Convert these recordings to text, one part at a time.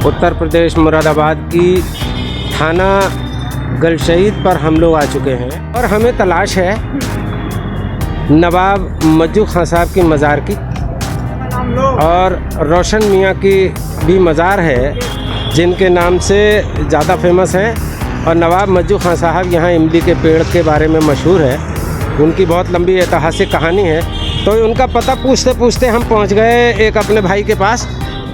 उत्तर प्रदेश मुरादाबाद की थाना गलशहीद पर हम लोग आ चुके हैं और हमें तलाश है नवाब मज्जू खां साहब की मज़ार की और रोशन मियाँ की भी मज़ार है जिनके नाम से ज़्यादा फेमस है। और नवाब मज्जू खां साहब यहाँ इमली के पेड़ के बारे में मशहूर है। उनकी बहुत लंबी ऐतिहासिक कहानी है। तो उनका पता पूछते पूछते हम पहुँच गए एक अपने भाई के पास।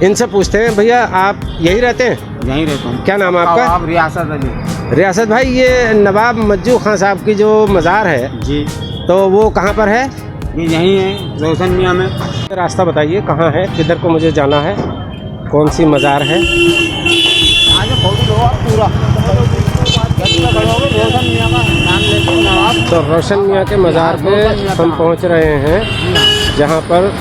इनसे पूछते हैं, भैया आप यहीं रहते हैं? यहीं रहता हूँ। क्या नाम है आपका? आप रियासत अली। रियासत भाई, ये नवाब मज्जू खां साहब की जो मज़ार है जी, तो तो वो कहाँ पर है? ये यहीं है रोशन मियाँ में। रास्ता बताइए कहाँ है, किधर को मुझे जाना है, कौन सी मज़ार है? आगे फोटो लो आप पूरा रोशन मियाँ का नाम लेते नवाब। तो रोशन मियाँ के मज़ार पे हम पहुँच रहे हैं जहाँ पर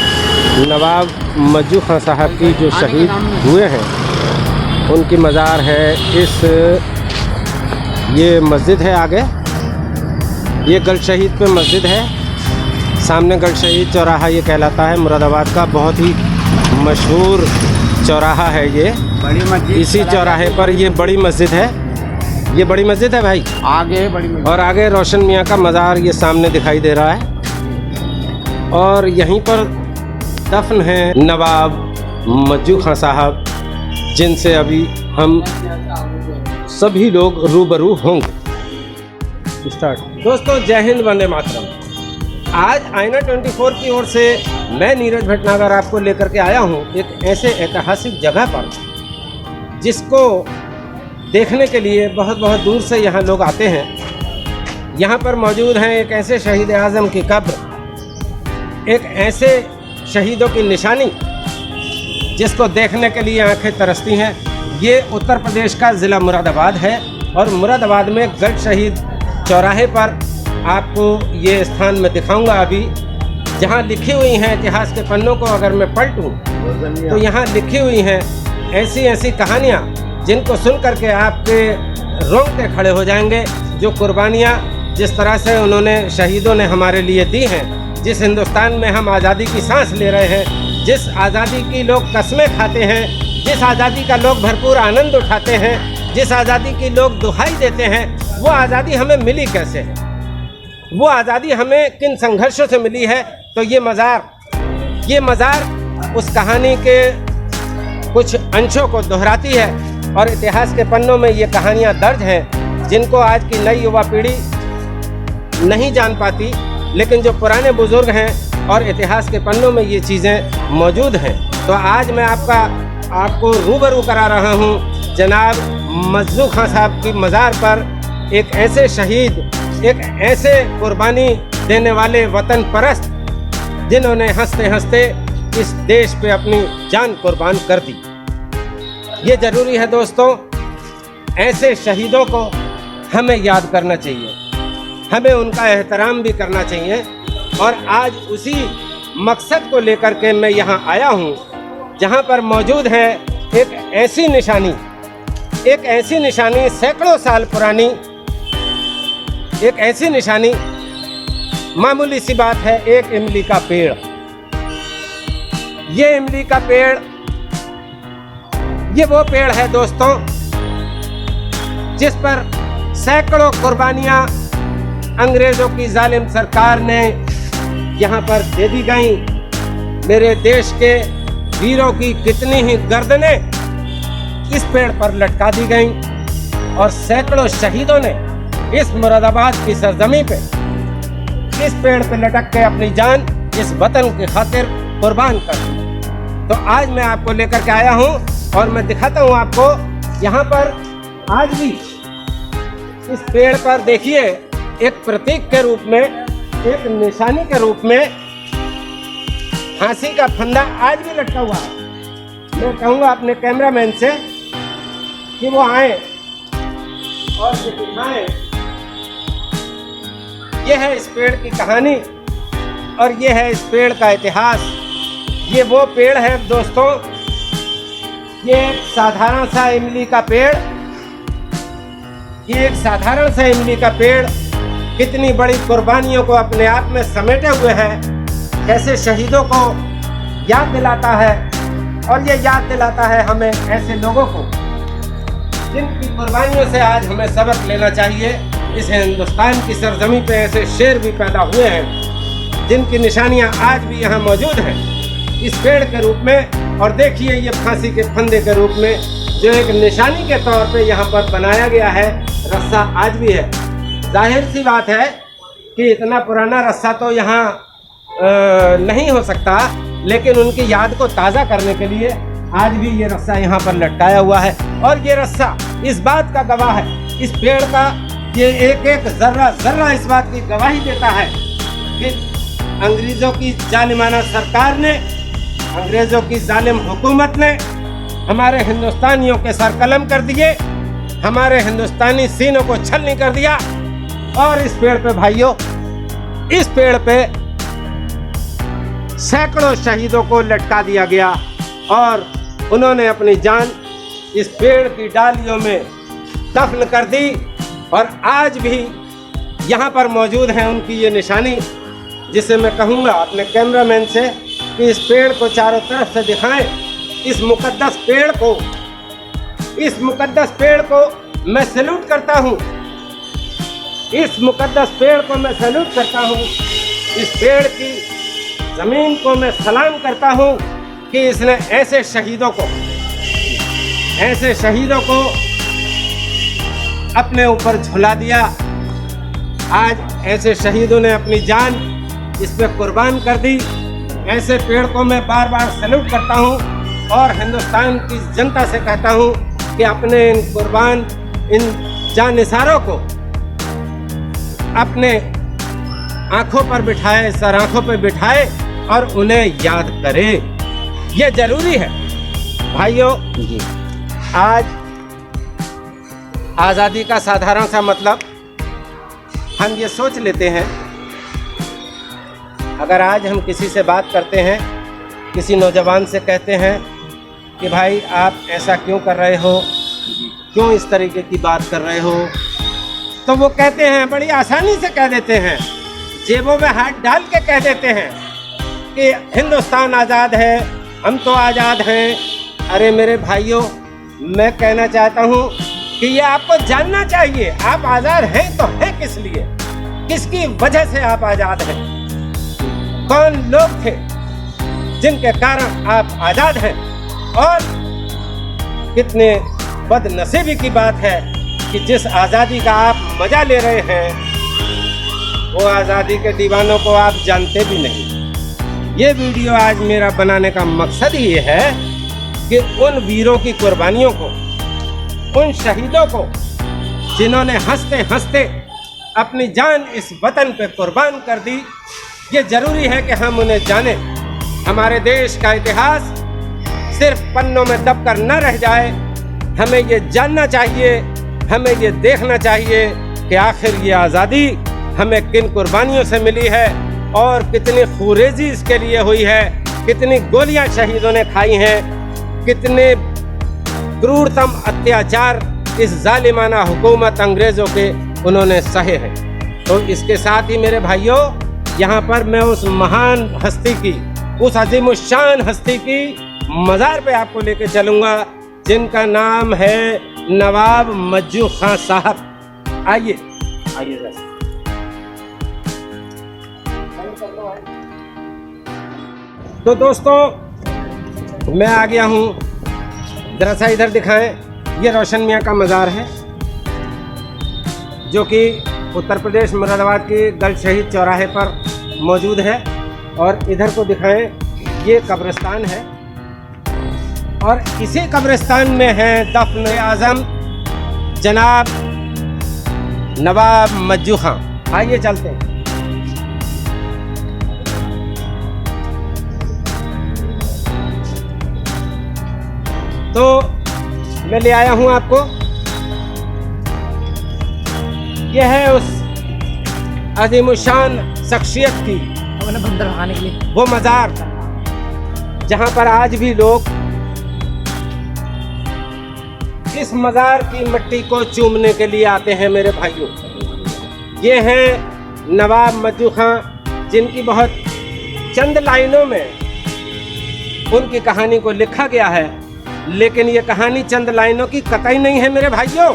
नवाब मज्जू खां साहब की जो शहीद हुए हैं उनकी मज़ार है। ये मस्जिद है आगे, ये गलशहीद पे मस्जिद है। सामने गलशहीद चौराहा ये कहलाता है, मुरादाबाद का बहुत ही मशहूर चौराहा है ये। बड़ी मस्जिद इसी चौराहे पर ये बड़ी मस्जिद है। ये बड़ी मस्जिद है भाई, आगे है बड़ी मस्जिद। और आगे रोशन मियाँ का मज़ार ये सामने दिखाई दे रहा है। और यहीं पर दफन है नवाब मज्जू खां साहब, जिनसे अभी हम सभी लोग रूबरू होंगे। स्टार्ट। दोस्तों जय हिंद, वंदे मातरम। आज आईना 24 की ओर से मैं नीरज भटनागर आपको लेकर के आया हूँ एक ऐसे ऐतिहासिक जगह पर जिसको देखने के लिए बहुत बहुत दूर से यहाँ लोग आते हैं। यहाँ पर मौजूद हैं एक ऐसे शहीद आज़म की कब्र, एक ऐसे शहीदों की निशानी जिसको देखने के लिए आंखें तरसती हैं। ये उत्तर प्रदेश का ज़िला मुरादाबाद है और मुरादाबाद में गलशहीद चौराहे पर आपको ये स्थान मैं दिखाऊंगा अभी, जहाँ लिखी हुई हैं इतिहास के पन्नों को अगर मैं पलटूँ तो यहाँ लिखी हुई हैं ऐसी ऐसी कहानियाँ जिनको सुन करके आपके रोंगटे खड़े हो जाएंगे। जो कुर्बानियाँ जिस तरह से उन्होंने शहीदों ने हमारे लिए दी हैं, जिस हिंदुस्तान में हम आज़ादी की सांस ले रहे हैं, जिस आज़ादी की लोग कस्में खाते हैं, जिस आज़ादी का लोग भरपूर आनंद उठाते हैं, जिस आज़ादी की लोग दुहाई देते हैं, वो आज़ादी हमें मिली कैसे है, वो आज़ादी हमें किन संघर्षों से मिली है। तो ये मज़ार उस कहानी के कुछ अंशों को दोहराती है और इतिहास के पन्नों में ये कहानियाँ दर्ज हैं जिनको आज की नई युवा पीढ़ी नहीं जान पाती, लेकिन जो पुराने बुजुर्ग हैं और इतिहास के पन्नों में ये चीज़ें मौजूद हैं। तो आज मैं आपको रूबरू करा रहा हूँ जनाब मज्जू खां साहब की मज़ार पर, एक ऐसे शहीद, एक ऐसे कुर्बानी देने वाले वतन परस्त जिन्होंने हंसते हंसते इस देश पे अपनी जान कुर्बान कर दी। ये ज़रूरी है दोस्तों, ऐसे शहीदों को हमें याद करना चाहिए, हमें उनका एहतराम भी करना चाहिए। और आज उसी मकसद को लेकर के मैं यहाँ आया हूँ जहाँ पर मौजूद है एक ऐसी निशानी सैकड़ों साल पुरानी, एक ऐसी निशानी, मामूली सी बात है, एक इमली का पेड़। ये इमली का पेड़, ये वो पेड़ है दोस्तों जिस पर सैकड़ों कुर्बानियाँ अंग्रेज़ों की जालिम सरकार ने यहाँ पर दे दी गई। मेरे देश के वीरों की कितनी ही गर्दनें इस पेड़ पर लटका दी गईं और सैकड़ों शहीदों ने इस मुरादाबाद की सरजमी पे इस पेड़ पे लटक के अपनी जान इस वतन की खातिर कुर्बान कर दी। तो आज मैं आपको लेकर के आया हूँ और मैं दिखाता हूँ आपको यहाँ पर आज भी इस पेड़ पर देखिए एक प्रतीक के रूप में, एक निशानी के रूप में फांसी का फंदा आज भी लटका हुआ है। मैं कहूँगा अपने कैमरामैन से कि वो आए और ये दिखाएं। ये है इस पेड़ की कहानी और ये है इस पेड़ का इतिहास। ये वो पेड़ है दोस्तों, ये एक साधारण सा इमली का पेड़, ये एक साधारण सा इमली का पेड़ कितनी बड़ी कुर्बानियों को अपने आप में समेटे हुए है, कैसे शहीदों को याद दिलाता है और ये याद दिलाता है हमें ऐसे लोगों को जिनकी कुर्बानियों से आज हमें सबक लेना चाहिए। इस हिंदुस्तान की सरजमी पे ऐसे शेर भी पैदा हुए हैं जिनकी निशानियां आज भी यहाँ मौजूद हैं इस पेड़ के रूप में। और देखिए ये फांसी के फंदे के रूप में जो एक निशानी के तौर पे यहाँ पर बनाया गया है, रस्सा आज भी है। जाहिर सी बात है कि इतना पुराना रस्सा तो यहाँ नहीं हो सकता, लेकिन उनकी याद को ताज़ा करने के लिए आज भी ये रस्सा यहाँ पर लटकाया हुआ है। और ये रस्सा इस बात का गवाह है, इस पेड़ का ये एक एक जर्रा जर्रा इस बात की गवाही देता है कि अंग्रेज़ों की जालिमाना सरकार ने, अंग्रेज़ों की जालिम हुकूमत ने हमारे हिंदुस्तानियों के सर कलम कर दिए, हमारे हिंदुस्तानी सीनों को छलनी कर दिया। और इस पेड़ पे भाइयों, इस पेड़ पे सैकड़ों शहीदों को लटका दिया गया और उन्होंने अपनी जान इस पेड़ की डालियों में दफन कर दी। और आज भी यहाँ पर मौजूद है उनकी ये निशानी, जिसे मैं कहूँगा अपने कैमरामैन से कि इस पेड़ को चारों तरफ से दिखाएं। इस मुकद्दस पेड़ को, इस मुकद्दस पेड़ को मैं सैल्यूट करता हूँ, इस मुकद्दस पेड़ को मैं सैल्यूट करता हूँ। इस पेड़ की ज़मीन को मैं सलाम करता हूँ कि इसने ऐसे शहीदों को अपने ऊपर झुला दिया। आज ऐसे शहीदों ने अपनी जान इस पे कुर्बान कर दी। ऐसे पेड़ को मैं बार बार सैल्यूट करता हूँ और हिंदुस्तान की जनता से कहता हूँ कि अपने इन कुर्बान, इन जानिसारों को अपने आंखों पर बिठाए, सर आंखों पर बिठाए और उन्हें याद करें। ये जरूरी है भाइयों। आज आज़ादी का साधारण सा मतलब हम ये सोच लेते हैं, अगर आज हम किसी से बात करते हैं, किसी नौजवान से कहते हैं कि भाई आप ऐसा क्यों कर रहे हो, क्यों इस तरीके की बात कर रहे हो, तो वो कहते हैं, बड़ी आसानी से कह देते हैं, जेबों में हाथ डाल के कह देते हैं कि हिंदुस्तान आज़ाद है, हम तो आज़ाद हैं। अरे मेरे भाइयों, मैं कहना चाहता हूँ कि ये आपको जानना चाहिए, आप आज़ाद हैं तो हैं किस लिए, किसकी वजह से आप आज़ाद हैं, कौन लोग थे जिनके कारण आप आज़ाद हैं। और कितने बदनसीबी की बात है कि जिस आज़ादी का आप मज़ा ले रहे हैं, वो आज़ादी के दीवानों को आप जानते भी नहीं। ये वीडियो आज मेरा बनाने का मकसद ही ये है कि उन वीरों की कुर्बानियों को, उन शहीदों को जिन्होंने हंसते हंसते अपनी जान इस वतन पे कुर्बान कर दी, ये ज़रूरी है कि हम उन्हें जानें। हमारे देश का इतिहास सिर्फ पन्नों में दबकर न रह जाए, हमें ये जानना चाहिए, हमें ये देखना चाहिए कि आखिर ये आज़ादी हमें किन कुर्बानियों से मिली है और कितनी खूरेजी इसके लिए हुई है, कितनी गोलियां शहीदों ने खाई हैं, कितने क्रूरतम अत्याचार इस जालिमाना हुकूमत अंग्रेज़ों के उन्होंने सहे हैं। तो इसके साथ ही मेरे भाइयों, यहाँ पर मैं उस महान हस्ती की, उस अजीमुशान हस्ती की मज़ार पे आपको लेके चलूँगा जिनका नाम है नवाब मज्जू खां साहब। आइए आइए तो दोस्तों, मैं आ गया हूँ, जरा सा इधर दिखाएं। ये रोशन मियाँ का मज़ार है जो कि उत्तर प्रदेश मुरादाबाद के गल शहीद चौराहे पर मौजूद है। और इधर को दिखाएं, ये कब्रिस्तान है और इसी कब्रिस्तान में है दफन आज़म जनाब नवाब मज्जू खां। आइए चलते हैं। तो मैं ले आया हूं आपको, यह है उस अज़ीमुशान शख्सियत की बंदर खाने के लिए वो मज़ार जहां पर आज भी लोग इस मज़ार की मिट्टी को चूमने के लिए आते हैं। मेरे भाइयों, ये हैं नवाब मज्जू खां, जिनकी बहुत चंद लाइनों में उनकी कहानी को लिखा गया है, लेकिन ये कहानी चंद लाइनों की कतई नहीं है मेरे भाइयों।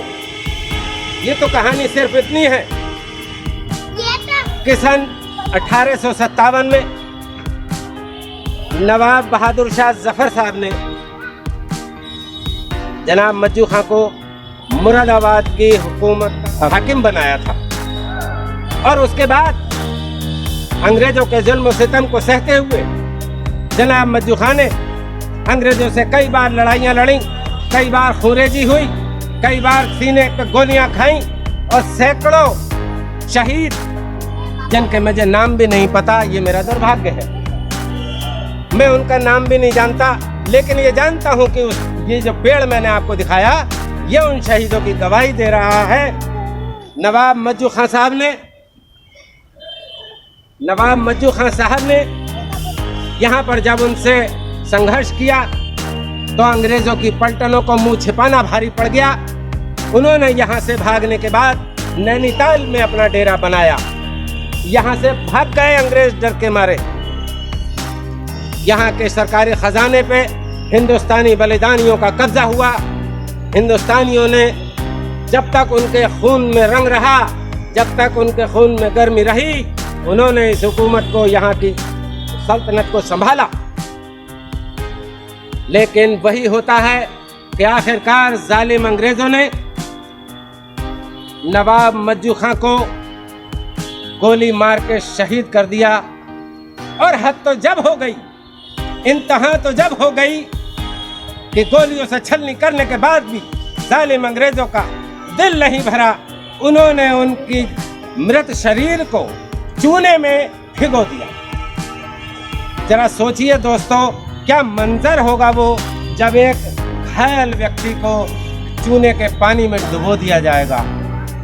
ये तो कहानी सिर्फ इतनी है कि सन 1857 में नवाब बहादुर शाह जफर साहब ने जनाब मज्जू खां को मुरादाबाद की हुकूमत का हाकिम बनाया था, और उसके बाद अंग्रेजों के जुल्म सितम को सहते हुए जनाब मज्जू खां ने अंग्रेजों से कई बार लड़ाइयाँ लड़ी, कई बार खूरेजी हुई, कई बार सीने पे गोलियां खाई, और सैकड़ों शहीद जिनके मुझे नाम भी नहीं पता, ये मेरा दुर्भाग्य है। मैं उनका नाम भी नहीं जानता, लेकिन ये जानता हूं कि ये जो पेड़ मैंने आपको दिखाया, ये उन शहीदों की गवाही दे रहा है। नवाब मज्जू खां साहब ने यहाँ पर जब उनसे संघर्ष किया तो अंग्रेजों की पलटनों को मुंह छिपाना भारी पड़ गया। उन्होंने यहाँ से भागने के बाद नैनीताल में अपना डेरा बनाया। यहाँ से भाग गए अंग्रेज डर के मारे। यहाँ के सरकारी खजाने पे हिंदुस्तानी बलिदानियों का कब्जा हुआ। हिंदुस्तानियों ने जब तक उनके खून में रंग रहा, जब तक उनके खून में गर्मी रही, उन्होंने इस हुकूमत को, यहाँ की सल्तनत को संभाला। लेकिन वही होता है कि आखिरकार जालिम अंग्रेजों ने नवाब मज्जू खां को गोली मार के शहीद कर दिया। और हद तो जब हो गई, इंतहा तो जब हो गई कि गोलियों से छलनी करने के बाद भी जालिम अंग्रेजों का दिल नहीं भरा। उन्होंने उनकी मृत शरीर को चूने में भिगो दिया। जरा सोचिए दोस्तों, क्या मंजर होगा वो जब एक घायल व्यक्ति को चूने के पानी में डुबो दिया जाएगा।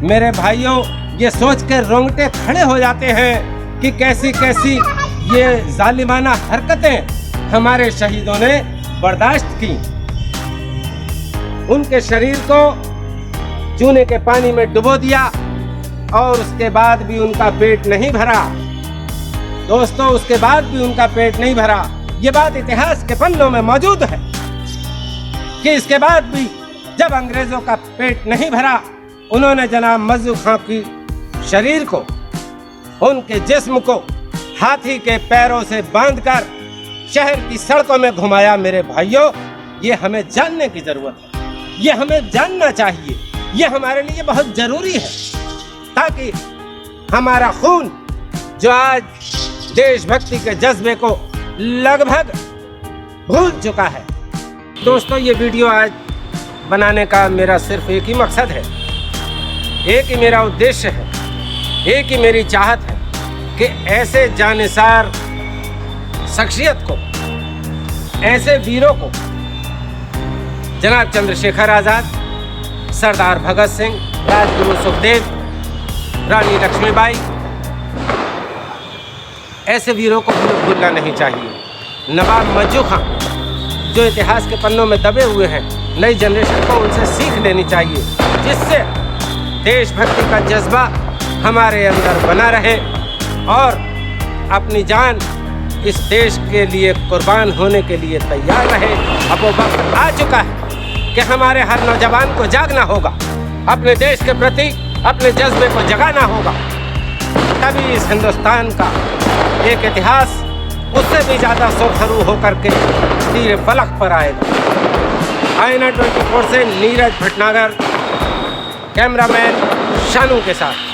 मेरे भाइयों, ये सोच के रोंगटे खड़े हो जाते हैं कि कैसी कैसी ये जालिमाना हरकतें हमारे शहीदों ने बर्दाश्त की। उनके शरीर को चूने के पानी में डुबो दिया और उसके बाद भी उनका पेट नहीं भरा। दोस्तों, उसके बाद भी उनका पेट नहीं भरा। ये बात इतिहास के पन्नों में मौजूद है कि इसके बाद भी जब अंग्रेजों का पेट नहीं भरा, उन्होंने जनाब मज्जू खां की शरीर को, उनके जिस्म को हाथी के पैरों से बांधकर शहर की सड़कों में घुमाया। मेरे भाइयों, ये हमें जानने की जरूरत है, ये हमें जानना चाहिए, ये हमारे लिए बहुत जरूरी है, ताकि हमारा खून जो आज देशभक्ति के जज्बे को लगभग भूल चुका है। दोस्तों, ये वीडियो आज बनाने का मेरा सिर्फ एक ही मकसद है, एक ही मेरा उद्देश्य है, एक ही मेरी चाहत है कि ऐसे जानिसार शख्सियत को, ऐसे वीरों को, जनाब चंद्रशेखर आज़ाद, सरदार भगत सिंह, राजगुरु सुखदेव, रानी लक्ष्मीबाई, ऐसे वीरों को भूलना नहीं चाहिए। नवाब मज्जू खां जो इतिहास के पन्नों में दबे हुए हैं, नई जनरेशन को उनसे सीख लेनी चाहिए, जिससे देशभक्ति का जज्बा हमारे अंदर बना रहे और अपनी जान इस देश के लिए कुर्बान होने के लिए तैयार रहे। अब वो वक्त आ चुका है कि हमारे हर नौजवान को जागना होगा, अपने देश के प्रति अपने जज्बे को जगाना होगा। तभी इस हिंदुस्तान का एक इतिहास उससे भी ज़्यादा सुरखरू होकर के तीर फलक पर आएगा। आईना 24 से नीरज भटनागर, कैमरामैन शानू के साथ।